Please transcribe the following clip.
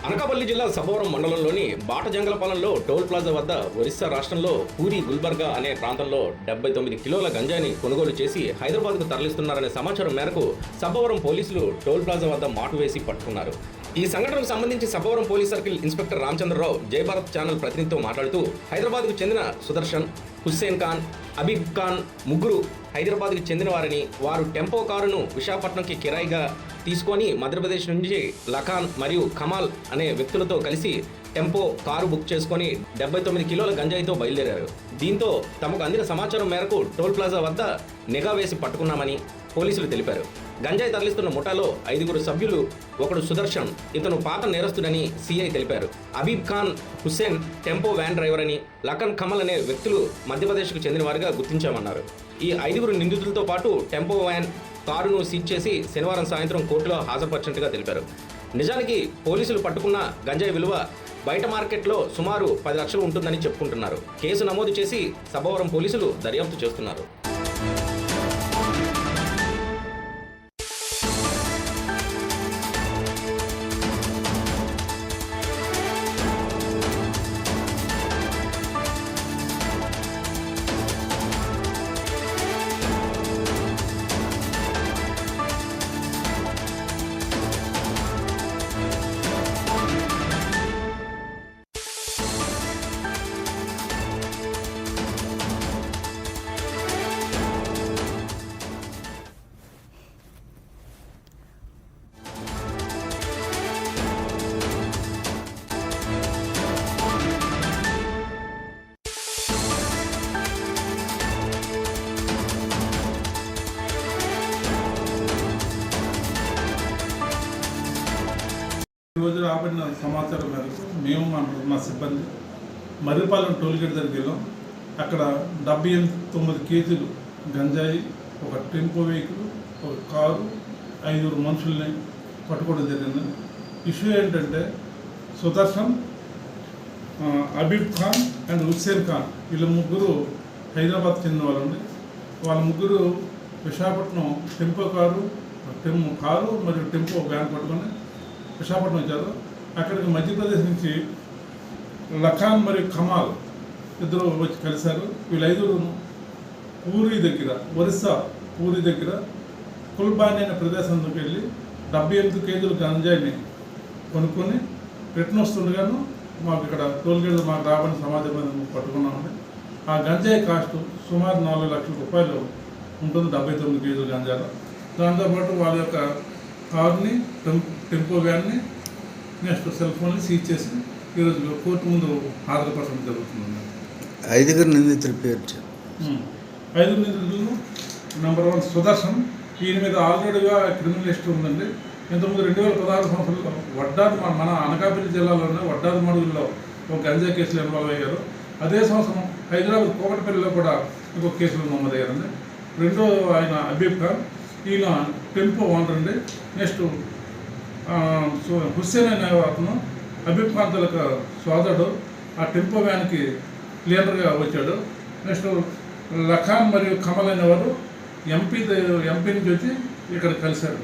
అనకాపల్లి జిల్లా సభవరం మండలంలోని బాటజంగలపాలెంలో toll plaza వద్ద ఒరిస్సా రాష్ట్రంలో పూరి గుల్బర్గా అనే ప్రాంతంలో 79 కిలోల గంజాయిని కొనుగోలు చేసి హైదరాబాద్కు తరలిస్తున్నారనే సమాచారం మేరకు సభవరం పోలీసులు టోల్ ప్లాజా వద్ద మాటు వేసి పట్టుకున్నారు. ఈ సంఘటనకు సంబంధించి Sabbavaram police circle inspector Ramachandra Rao జై భారత్ ఛానల్ ప్రతినిధితో మాట్లాడుతూ హైదరాబాద్కు చెందిన సుదర్శన్, హుస్సేన్ ఖాన్, అబీబ్ ఖాన్ ముగ్గురు హైదరాబాద్కు చెందిన వారిని వారు టెంపో కారును విశాఖపట్నంకి కిరాయిగా తీసుకొని మధ్యప్రదేశ్ నుంచి లఖాన్ మరియు కమాల్ అనే వ్యక్తులతో కలిసి టెంపో కారు బుక్ చేసుకొని 79 కిలోల గంజాయితో బయలుదేరారు. దీంతో తమకు అందిన సమాచారం మేరకు టోల్ ప్లాజా వద్ద నిఘా వేసి పట్టుకున్నామని పోలీసులు తెలిపారు. గంజాయి తరలిస్తున్న ముఠాలో 5 సభ్యులు, ఒకడు సుదర్శన్, ఇతను పాత నేరస్తుడని సిఐ తెలిపారు. Abib Khan, Hussain tempo van driver అని, లఖన్ కమల్ అనే వ్యక్తులు మధ్యప్రదేశ్కు చెందిన వారిగా గుర్తించామన్నారు. ఈ 5 నిందితులతో పాటు టెంపో వ్యాన్ కారును సీజ్ చేసి శనివారం సాయంత్రం కోర్టులో హాజరుపరిచినట్టుగా తెలిపారు. నిజానికి పోలీసులు పట్టుకున్న గంజాయి విలువ బయట మార్కెట్లో సుమారు 10 లక్షలు ఉంటుందని చెప్పుకుంటున్నారు. కేసు నమోదు చేసి సభవరం పోలీసులు దర్యాప్తు చేస్తున్నారు. ఈరోజు రాబడిన సమాచారం మేరకు మేము మా సిబ్బంది మర్రిపాలెం టోల్గేట్ దగ్గరికి వెళ్ళాం. అక్కడ 79 కేజీలు గంజాయి, ఒక టెంపో వెహికల్, ఒక కారు, 5 మనుషుల్ని పట్టుకోవడం జరిగింది. ఇష్యూ ఏంటంటే సుదర్శన్, అబీబ్ ఖాన్ అండ్ హుస్సేన్ ఖాన్ వీళ్ళ ముగ్గురు హైదరాబాద్ చెందిన వాళ్ళండి. వాళ్ళ ముగ్గురు విశాఖపట్నం టెంపో కారు మరియు టెంపో వ్యాన్ పట్టుకొని విశాఖపట్నం వచ్చారు. అక్కడికి మధ్యప్రదేశ్ నుంచి లఖాన్ మరియు కమాల్ ఇద్దరు వచ్చి కలిశారు. వీళ్ళు 5 పూరి దగ్గర, ఒరిస్సా పూరి దగ్గర కుల్బాని అనే ప్రదేశంలోకి వెళ్ళి 78 కేజీల గంజాయిని కొనుక్కొని రిటర్న్ వస్తుండగాను మాకు ఇక్కడ టోల్గేట్ మాకు రాబడిన సమాచారం పట్టుకున్నామండి. ఆ గంజాయి కాస్ట్ సుమారు 4 లక్షల రూపాయలు ఉంటుంది, 79 కేజీల గంజాయిలో. దాంతోపాటు వాళ్ళ యొక్క కారుని, టెంపో వ్యాన్ని, నెక్స్ట్ సెల్ ఫోన్ని సీజ్ చేసి ఈరోజు కోర్టు ముందు హాజరుపరచడం జరుగుతుంది. 5 నిందితుల పేరు 5 నిందితులు నెంబర్ 1 సుదర్శన్. ఈయన మీద ఆల్రెడీగా క్రిమినల్ హిస్టరీ ఉందండి. ఇంతకుముందు 2016 సంవత్సరంలో వడ్డాది మన అనకాపల్లి జిల్లాలోనే వడ్డాది మడుగుల్లో ఒక గంజా కేసులో ఇన్వాల్వ్ అయ్యారు. అదే సంవత్సరం హైదరాబాద్ కోకటపల్లిలో కూడా ఇంకొక కేసులు నమోదయ్యారండి. రెండో ఆయన అబీబ్ ఖాన్, ఈయన టెంపో ఓనర్ అండి. నెక్స్ట్ హుస్సేన్ అనే అతను అబీబ్ ఖాన్ తలక సోదరుడు, ఆ టెంపో వ్యాన్కి క్లీనర్గా వచ్చాడు. నెక్స్ట్ లఖాన్ మరియు కమల్ అనేవారు ఎంపీ నుంచి వచ్చి ఇక్కడ కలిశారు.